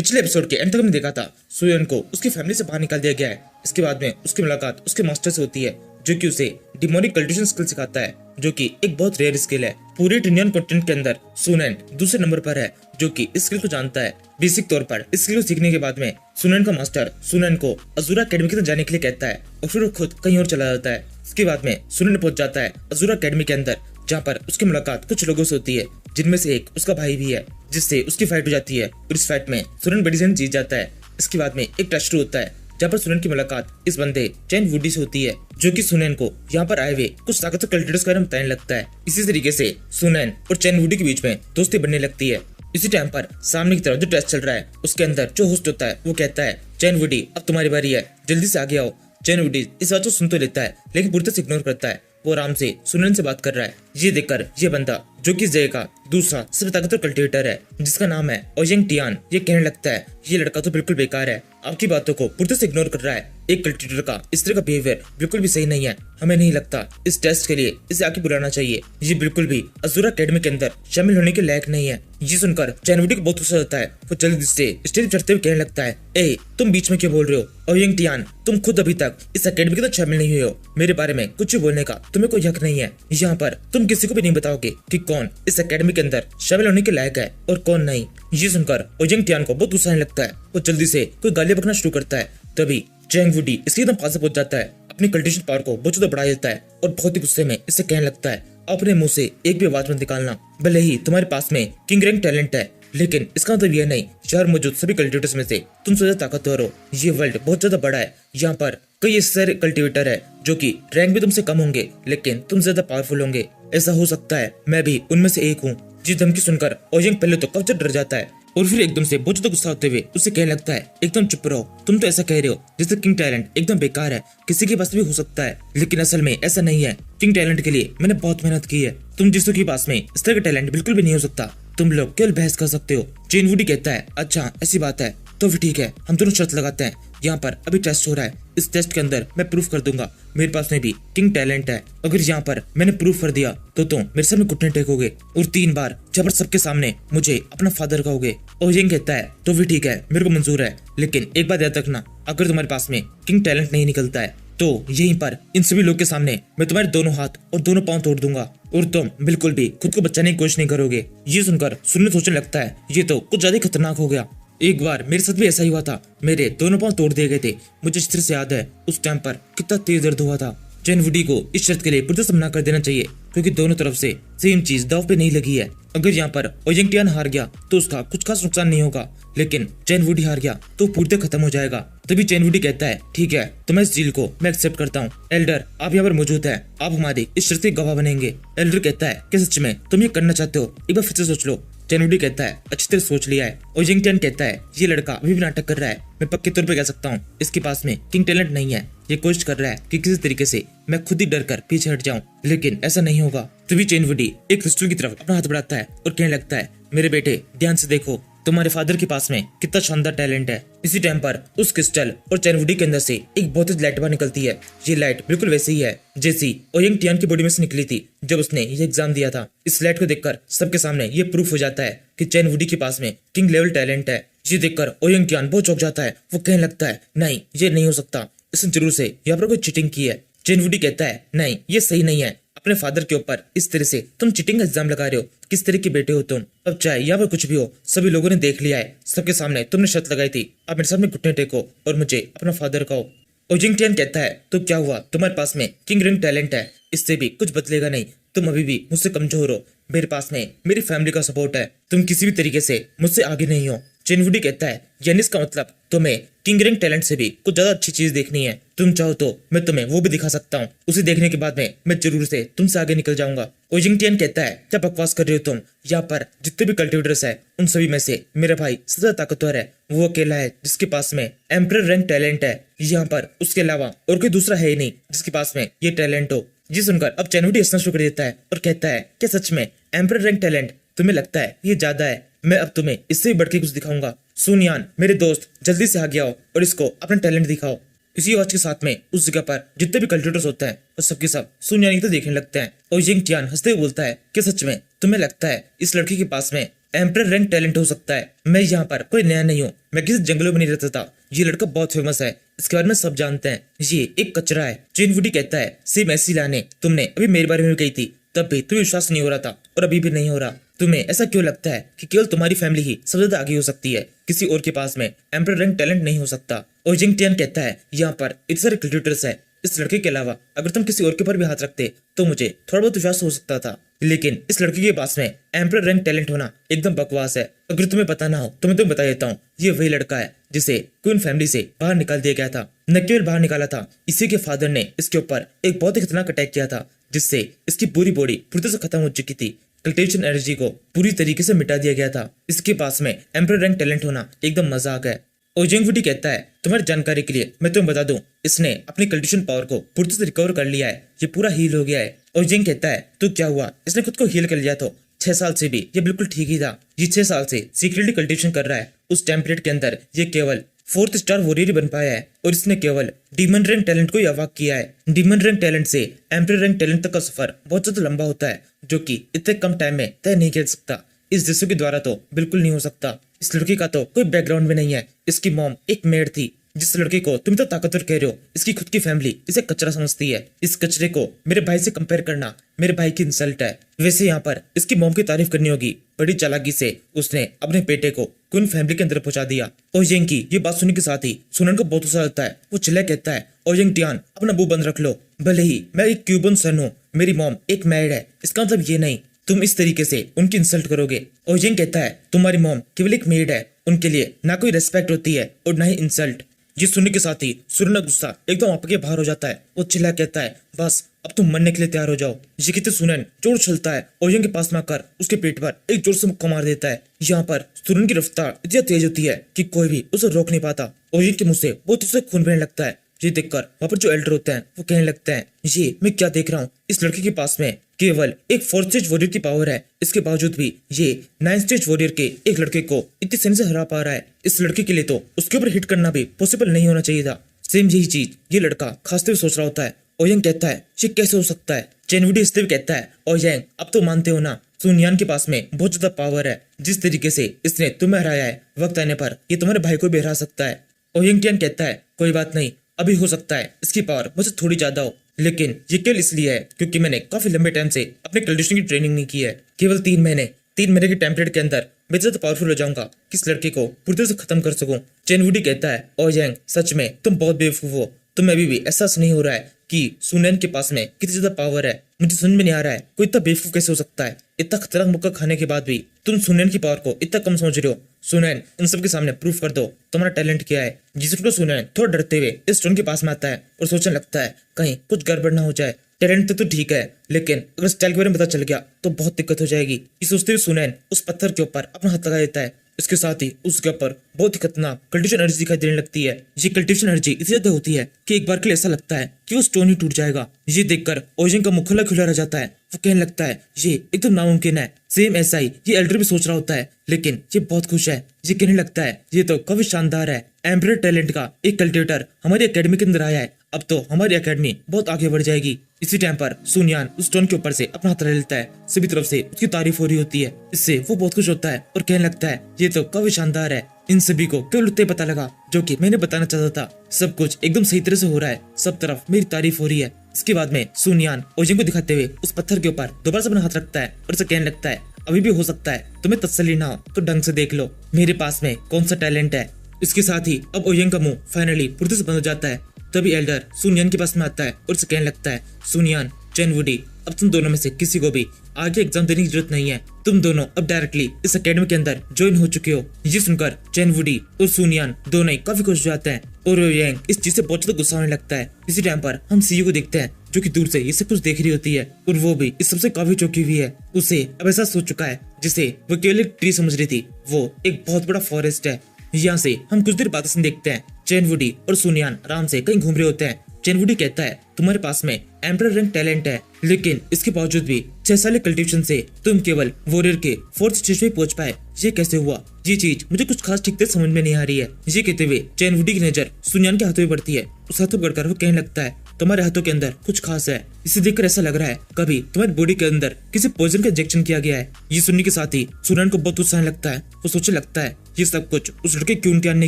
पिछले एपिसोड के एंड तक हमने देखा था सुयन को उसकी फैमिली से बाहर निकाल दिया गया है। इसके बाद में उसकी मुलाकात उसके मास्टर से होती है जो कि उसे डिमोनिक कल्टिवेशन स्किल सिखाता है, जो कि एक बहुत रेयर स्किल है। पूरे टिनियन कॉन्टिनेंट के अंदर सुनैन दूसरे नंबर पर है जो कि इस स्किल को जानता है। बेसिक तौर पर इस स्किल को सीखने के बाद में सुनैन का मास्टर सुनैन को अज़ूरा एकेडमी की तरफ जाने के लिए कहता है और फिर वो खुद कहीं और चला जाता है। इसके बाद में सुनैन पहुंच जाता है अज़ूरा एकेडमी के अंदर, जहाँ पर उसकी मुलाकात कुछ लोगों से होती है जिनमें से एक उसका भाई भी है, जिससे उसकी फाइट हो जाती है और इस फाइट में सुनैन बड़ी जन जीत जाता है। इसके बाद में एक टेस्ट होता है जहाँ पर सुनैन की मुलाकात इस बंदे चैन वुडी से होती है, जो कि सुनैन को यहाँ पर आए हुए कुछ ताकतवर कल्टिवेटर्स के बारे में बताने लगता है। इसी तरीके से सुनैन और चैन वुडी के बीच में दोस्ती बनने लगती है। इसी टाइम पर सामने की तरफ जो टेस्ट चल रहा है उसके अंदर जो होस्ट होता है वो कहता है, चैन वुडी अब तुम्हारी बारी है, जल्दी से आगे आओ। चैन वुडी इस बात को सुन तो लेता है लेकिन पूरी तरह से इग्नोर करता है। वो आराम से सुनैन से बात कर रहा है। ये देखकर ये बंदा जो कि इस जगह का दूसरा सबसे ताकतवर कल्टिवेटर है जिसका नाम है ओजिंग टियान, ये कहने लगता है ये लड़का तो बिल्कुल बेकार है, आपकी बातों को पूरी तरह से इग्नोर कर रहा है। एक कल्टिवेटर का इस तरह का बिहेवियर बिल्कुल भी सही नहीं है, हमें नहीं लगता इस टेस्ट के लिए इसे आगे बुलाना चाहिए, ये बिल्कुल भी अज़ूरा एकेडमी के अंदर शामिल होने के लायक नहीं है। ये सुनकर चैन वुडी को बहुत गुस्सा आता है। वो जल्दी से स्टेज चढ़ते हुए कहने लगता है, ए तुम बीच में क्यों बोल रहे हो ओजिंग टियान, तुम खुद अभी तक इस एकेडमी के अंदर शामिल नहीं हुए हो, मेरे बारे में कुछ भी बोलने का तुम्हें कोई हक नहीं है। यहाँ पर तुम किसी को भी नहीं बताओगे कि कौन इस एकेडमी के अंदर शामिल होने के लायक है और कौन नहीं। ये सुनकर ओजिंग टियान को बहुत गुस्सा आने लगता है। वो जल्दी से कोई गालियां बकना शुरू करता है। तभी चैंग वुडी इसके एकदम पास पहुंच जाता है, अपनी कल्टिवेशन पावर को बहुत ज्यादा बढ़ा देता है और बहुत ही गुस्से में इससे कहने लगता है, अपने मुंह से एक भी आवाज मत निकालना, भले ही तुम्हारे पास में किंग रैंक टैलेंट है लेकिन इसका मतलब यह नहीं शहर मौजूद सभी कल्टिवेटर्स में से तुम सबसे ज्यादा ताकतवर हो। ये वर्ल्ड बहुत ज्यादा बड़ा है, यहाँ पर कई ऐसे सारे कल्टिवेटर है जो कि रैंक भी तुमसे कम होंगे लेकिन तुम ज्यादा पावरफुल होंगे, ऐसा हो सकता है मैं भी उनमें से एक हूँ। ये धमकी सुनकर ओजिंग पहले तो कब से डर जाता है और फिर एकदम से बहुत ज्यादा गुस्सा होते हुए उससे कहने लगता है, एकदम चुप रहो, तुम तो ऐसा कह रहे हो जैसे किंग टैलेंट एकदम बेकार है, किसी के पास भी हो सकता है, लेकिन असल में ऐसा नहीं है। किंग टैलेंट के लिए मैंने बहुत मेहनत की है, तुम जिसों के पास में इस तरह का टैलेंट बिल्कुल भी नहीं हो सकता, तुम लोग केवल बहस कर सकते हो। चैन वुडी कहता है, अच्छा ऐसी बात है तो फिर ठीक है, हम दोनों शर्त लगाते हैं, यहाँ पर अभी टेस्ट हो रहा है, इस टेस्ट के अंदर मैं प्रूफ कर दूंगा मेरे पास में भी किंग टैलेंट है, अगर यहाँ पर मैंने प्रूफ कर दिया तो तुम मेरे सामने घुटने टेकोगे और 3 बार जब सबके सामने मुझे अपना फादर कहोगे। ओजिंग कहता है तो भी ठीक है, मेरे को मंजूर है, लेकिन एक बात याद रखना, अगर तुम्हारे पास में किंग टैलेंट नहीं निकलता है तो यहीं पर इन सभी लोग के सामने मैं तुम्हारे दोनों हाथ और दोनों पांव तोड़ दूंगा और तुम बिल्कुल भी खुद को बचाने की कोशिश नहीं करोगे। ये सुनकर सुनने सोचने लगता है ये तो कुछ ज्यादा खतरनाक हो गया, एक बार मेरे साथ भी ऐसा ही हुआ था, मेरे दोनों पांव तोड़ दिए गए थे, मुझे इस तरह से याद है उस टाइम पर कितना तेज दर्द हुआ था। चैन वुडी को इस शर्त के लिए पूरी तरह से मना कर देना चाहिए क्योंकि दोनों तरफ से सेम चीज दांव पे नहीं लगी है। अगर यहाँ पर ओजिंग टियान हार गया तो उसका कुछ खास नुकसान नहीं होगा, लेकिन चैन वुडी हार गया तो पूरी तरह खत्म हो जाएगा। तभी चैन वुडी कहता है, ठीक है तो मैं इस डील को मैं एक्सेप्ट करता हूँ, एल्डर आप यहाँ पर मौजूद है, आप हमारी इस शर्त के गवाह बनेंगे। एल्डर कहता है, क्या सच में तुम ये करना चाहते हो, एक बार फिर से सोच लो। चैन वुडी कहता है, अच्छी तरह सोच लिया है। ओजिंग टियान कहता है, ये लड़का अभी भी नाटक कर रहा है, मैं पक्के तौर पे कह सकता हूँ इसके पास में किंग टैलेंट नहीं है, ये कोशिश कर रहा है कि किसी तरीके से मैं खुद ही डर कर पीछे हट जाऊं, लेकिन ऐसा नहीं होगा। तभी चैन वुडी एक क्रिस्टल की तरफ अपना हाथ बढ़ाता है और कहने लगता है, मेरे बेटे ध्यान से देखो, तुम्हारे फादर के पास में कितना शानदार टैलेंट है। इसी टाइम पर उस क्रिस्टल और चैन वुडी के अंदर से एक बहुत तेज लाइट बाहर निकलती है। ये लाइट बिल्कुल वैसी ही है जैसी ओजिंग टियान की बॉडी में से निकली थी जब उसने ये एग्जाम दिया था। इस लाइट को देखकर सबके सामने ये प्रूफ हो जाता है कि चैन वुडी के पास में किंग लेवल टैलेंट है। ये देखकर ओजिंग टियान बहुत चौंक जाता है, वो कहने लगता है, नहीं ये नहीं हो सकता, इसने जरूर से यहाँ पर कोई चीटिंग की है। चैन वुडी कहता है, नहीं ये सही नहीं है, अपने फादर के ऊपर इस तरह से तुम चीटिंग का इल्जाम लगा रहे हो, किस तरह के बेटे हो तुम, अब चाहे यहाँ पर कुछ भी हो सभी लोगों ने देख लिया है, सबके सामने तुमने शर्त लगाई थी, अब मेरे सामने घुटने टेको और मुझे अपना फादर कहो। ओजिंग टियान कहता है, तो क्या हुआ, तुम्हारे पास में किंग रैंक टैलेंट है, इससे भी कुछ बदलेगा नहीं, तुम अभी भी मुझसे कमजोर हो, मेरे पास में मेरी फैमिली का सपोर्ट है, तुम किसी भी तरीके से मुझसे आगे नहीं हो। चैन वुडी कहता है, यानी इसका मतलब तुम्हें किंग रैंक टैलेंट से भी कुछ ज्यादा अच्छी चीज देखनी है, तुम चाहो तो मैं तुम्हें वो भी दिखा सकता हूँ, उसे देखने के बाद में मैं जरूर से तुमसे आगे निकल जाऊंगा। ओजिंग टियान कहता है, क्या बकवास कर रहे हो तुम, यहाँ पर जितने भी कल्टिवेटर्स है उन सभी में से मेरा भाई सबसे ज्यादा ताकतवर है, वो अकेला है जिसके पास में एम्परर रैंक टैलेंट है, यहाँ पर उसके अलावा और कोई दूसरा है ही नहीं जिसके पास में ये टैलेंट हो। जी सुनकर अब चैन वुडी हंसना शुरू कर देता है और कहता है, क्या सच में एम्परर रैंक टैलेंट तुम्हें लगता है ये ज्यादा है, मैं अब तुम्हें इससे भी बढ़ के कुछ दिखाऊंगा। सुनियान मेरे दोस्त जल्दी से आगे आओ और इसको अपना टैलेंट दिखाओ। इसी आवाज के साथ में उस जगह पर जितने भी कल्टिवेटर्स होते हैं वो सबके सब सुनियान की तो देखने लगते हैं। ओजिंग टियान हंसते हुए बोलता है, कि सच में तुम्हें लगता है इस लड़की के पास में एम्परर रैंक टैलेंट हो सकता है। मैं यहाँ पर कोई नया नहीं हूँ, मैं किसी जंगलों में नहीं रहता था। ये लड़का बहुत फेमस है, इसके बारे में सब जानते हैं। ये एक कचरा है। चेन वुडी कहता है, सेम ऐसी लाने तुमने अभी मेरे बारे में कही थी, तब भी तुम्हें विश्वास नहीं हो रहा था और अभी भी नहीं हो रहा। तुम्हें ऐसा क्यों लगता है कि केवल तुम्हारी फैमिली ही सबसे ज्यादा आगे हो सकती है, किसी और के पास में एम्परर रैंक टैलेंट नहीं हो सकता। और जिंग टियान कहता है, यहाँ पर इतने सारे क्रिएटर्स है, इस लड़के के अलावा अगर तुम किसी और के ऊपर भी हाथ रखते तो मुझे थोड़ा बहुत विश्वास हो सकता था, लेकिन इस लड़के के पास में एम्परर रैंक टैलेंट होना एकदम बकवास है। अगर तुम्हें पता ना हो तो मैं तुम्हें बता देता हूँ, ये वही लड़का है जिसे क्वीन फैमिली से बाहर निकाल दिया गया था। न केवल बाहर निकाला था, इसी के फादर ने इसके ऊपर एक बहुत ही खतरनाक अटैक किया था, जिससे इसकी पूरी बॉडी पूरी तरह से खत्म हो चुकी थी। कल्टिवेशन एनर्जी को पूरी तरीके से मिटा दिया गया था। इसके पास में एम्परर रैंक टैलेंट होना एकदम मजाक है। और जिंग वुडी कहता है, तुम्हारी जानकारी के लिए मैं तुम्हें बता दूं, इसने अपनी कल्टिवेशन पावर को पूरी तरह से रिकवर कर लिया है, ये पूरा हील हो गया है। और जिंग कहता है, तो क्या हुआ, इसने खुद को हील कर लिया तो 6 साल से भी ये बिल्कुल ठीक ही था। ये 6 साल से सीक्रेटली कल्टिवेशन कर रहा है। उस टाइम पीरियड के अंदर ये केवल 4th स्टार वॉरियर बन पाया है और इसने केवल डीमन रैंक टैलेंट को अवाक किया है। डीमन रैंक टैलेंट से एम्परर रैंक टैलेंट तक का सफर बहुत ज्यादा लंबा होता है, जो कि इतने कम टाइम में तय नहीं कर सकता। इस दृश्य के द्वारा तो बिल्कुल नहीं हो सकता। इस लड़की का तो कोई बैकग्राउंड में नहीं है। इसकी मॉम एक मेड थी। जिस लड़के को तुम तो ताकतवर कह रहे हो, इसकी खुद की फैमिली इसे कचरा समझती है। इस कचरे को मेरे भाई से कंपेयर करना मेरे भाई की इंसल्ट है। वैसे यहाँ पर इसकी मॉम की तारीफ करनी होगी। बड़ी चालाकी से उसने अपने बेटे को क्वीन फैमिली के अंदर पहुंचा दिया। और यंग की ये बात सुनने के साथ ही सुनन को बहुत गुस्सा आता है। वो चिल्ला कहता है, और यंग टियान अपना मुंह बंद रख लो। भले ही मैं एक क्यूबन सन हूँ, मेरी मॉम एक मैड है, इसका मतलब ये नहीं तुम इस तरीके से उनकी इंसल्ट करोगे। और यंग कहता है, तुम्हारी मॉम केवल एक मेड है, उनके लिए ना कोई रेस्पेक्ट होती है और ना ही इंसल्ट। ये सुनने के साथ ही सुनन का गुस्सा एकदम आपके बाहर हो जाता है। वो चिल्ला कहता है, बस अब तुम मरने के लिए तैयार हो जाओ। ये कहते सुनन जोर चलता है और यंग के पास में आकर उसके पेट पर एक जोर से मुक्का मार देता है। यहाँ पर सुनन की रफ्तार इतनी तेज होती है कि कोई भी उसे रोक नहीं पाता और यंग के मुंह से बहुत से खून बहने लगता है। ये देखकर वहाँ पर जो एल्डर होते हैं वो कहने लगते हैं, ये मैं क्या देख रहा हूँ, इस लड़के के पास में केवल एक 4th स्टेज वॉरियर की पावर है, इसके बावजूद भी ये 9th स्टेज वॉरियर के एक लड़के को इतनी आसानी से हरा पा रहा है। इस लड़के के लिए तो उसके ऊपर हिट करना भी पॉसिबल नहीं होना चाहिए था। सेम यही चीज ये लड़का खासते हुए सोच रहा होता है। ओयंग कहता है, ये कैसे हो सकता है। चेन वुडी हंसते हुए कहता है, ओयंग अब तो मानते हो ना, सुनियान के पास में बहुत ज्यादा पावर है। जिस तरीके से इसने तुम्हें हराया है, वक्त आने पर ये तुम्हारे भाई को भी हरा सकता है। ओयंग टियान कहता है, कोई बात नहीं, अभी हो सकता है इसकी पावर मुझे थोड़ी ज्यादा हो, लेकिन ये केवल इसलिए है क्योंकि मैंने काफी लंबे टाइम से अपने कल्टिवेशन की ट्रेनिंग नहीं की है। केवल 3 महीने के टाइम पीरियड के अंदर मैं ज्यादा पावरफुल हो जाऊंगा कि इस लड़के को पूरी तरह से खत्म कर सकूं। चेन वुडी कहता है, ओयंग सच में तुम बहुत बेवकूफ हो, तुम्हें अभी भी एहसास नहीं हो रहा है कि सुनैन के पास में कितनी ज्यादा पावर है। मुझे समझ में नहीं आ रहा है कोई इतना बेवकूफ कैसे हो सकता है। इतना खतरनाक मुक्का खाने के बाद भी तुम सुनैन की पावर को इतना कम समझ रहे हो। सुनैन इन सब के सामने प्रूफ कर दो तुम्हारा टैलेंट क्या है। जिसको सुनैन थोड़ा डरते हुए इस स्टोन के पास में आता है और सोचने लगता है कहीं कुछ गड़बड़ ना हो जाए। टैलेंट तो ठीक है, लेकिन अगर स्टाइल के बारे में पता चल गया तो बहुत दिक्कत हो जाएगी। ये सोचते हुए सुनैन उस पत्थर के ऊपर अपना हाथ लगा देता है। इसके साथ ही उसके ऊपर बहुत ही खतरनाक कल्टिवेशन एनर्जी दिखाई देने लगती है। ये कल्टिवेशन एनर्जी इतनी ज्यादा होती है कि एक बार के लिए ऐसा लगता है कि वो स्टोन ही टूट जाएगा। ये देखकर ओजिंग का मुख खुला खुला रह जाता है। वो कहने लगता है ये एकदम नामुमकिन है। सेम ऐसा ही ये एल्डर भी सोच रहा होता है, लेकिन ये बहुत खुश है। ये कहने लगता है ये तो काफी शानदार है। एम्परर टैलेंट का एक कल्टिवेटर हमारी एकेडमी के अंदर आया है, अब तो हमारी एकेडमी बहुत आगे बढ़ जाएगी। इसी टाइम पर सुनियान उस स्टोन के ऊपर से अपना हाथ रख लेता है। सभी तरफ से उसकी तारीफ हो रही होती है। इससे वो बहुत खुश होता है और कहने लगता है ये तो काफी शानदार है। इन सभी को केवल उतना पता लगा जो कि मैंने बताना चाहता था। सब कुछ एकदम सही तरह से हो रहा है, सब तरफ मेरी तारीफ हो रही है। इसके बाद में सुनियान ओजिंग को दिखाते हुए उस पत्थर के ऊपर दोबारा से अपना हाथ रखता है और उसे कहने लगता है अभी भी हो सकता है तुम्हें तसल्ली ना हो तो ढंग से देख लो मेरे पास में कौन सा टैलेंट है। इसके साथ ही अब ओजिंग का मुंह फाइनली पूरी से बंद हो जाता है। तभी एल्डर सुनियान के पास में आता है और उसे कहने लगता है सुनियान, चेन वुडी, अब तुम दोनों में से किसी को भी आगे एग्जाम देने की जरूरत नहीं है। तुम दोनों अब डायरेक्टली इस एकेडमी के अंदर ज्वाइन हो चुके हो। ये सुनकर चेन वुडी और सुनियान दोनों ही काफी खुश हो जाते हैं और ओयंग इस चीज से बहुत ज्यादा गुस्सा होने लगता है। इसी टाइम पर हम सीयू को देखते हैं जो कि दूर से ये सब कुछ देख रही होती है और वो भी इस सबसे काफी चौंकी हुई है। उसे अब ऐसा सोच चुका है जिसे वो केवल एक ट्री समझ रही थी, वो एक बहुत बड़ा फॉरेस्ट है। यहाँ से हम कुछ देर बाद देखते हैं चेन वुडी और सुनियान आराम से कहीं घूम रहे होते हैं। चेन वुडी कहता है तुम्हारे पास में एम्परर रैंक टैलेंट है, लेकिन इसके बावजूद भी 6 साल कल्टिवेशन से तुम केवल वॉरियर के 4th स्टेज पे पहुंच पाए। ये कैसे हुआ? ये चीज मुझे कुछ खास ठीक से समझ में नहीं आ रही है। ये कहते हुए चेन वुडी की नजर सुनियान के हाथों में पड़ती है। उस हाथों पकड़कर वो कहने लगता है तुम्हारे हाथों के अंदर कुछ खास है। इसे देखकर ऐसा लग रहा है कभी तुम्हारी बॉडी के अंदर किसी पॉइजन का इंजेक्शन किया गया है। ये सुनने के साथ ही सूर्यन को बहुत उत्साह लगता है। वो सोचने लगता है ये सब कुछ उस लड़के क्यूंटियान ने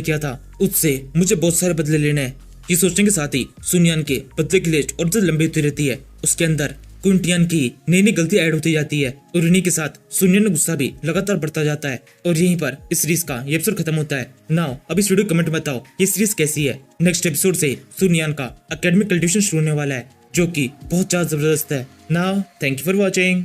किया था, उससे मुझे बहुत सारे बदले लेने हैं। ये सोचने के साथ ही सुनियान के बदले की लिस्ट और लंबी होती रहती है। उसके अंदर क्विंटियन की नई नई गलती ऐड होती जाती है और उन्हीं के साथ सुनियन का गुस्सा भी लगातार बढ़ता जाता है। और यहीं पर इस सीरीज का ये एपिसोड खत्म होता है। नाउ अब इस वीडियो कमेंट में बताओ ये सीरीज कैसी है। नेक्स्ट एपिसोड से सुनियान का एकेडमिक कल्टिवेशन शुरू होने वाला है जो कि बहुत ज्यादा जबरदस्त है। Now thank you for watching.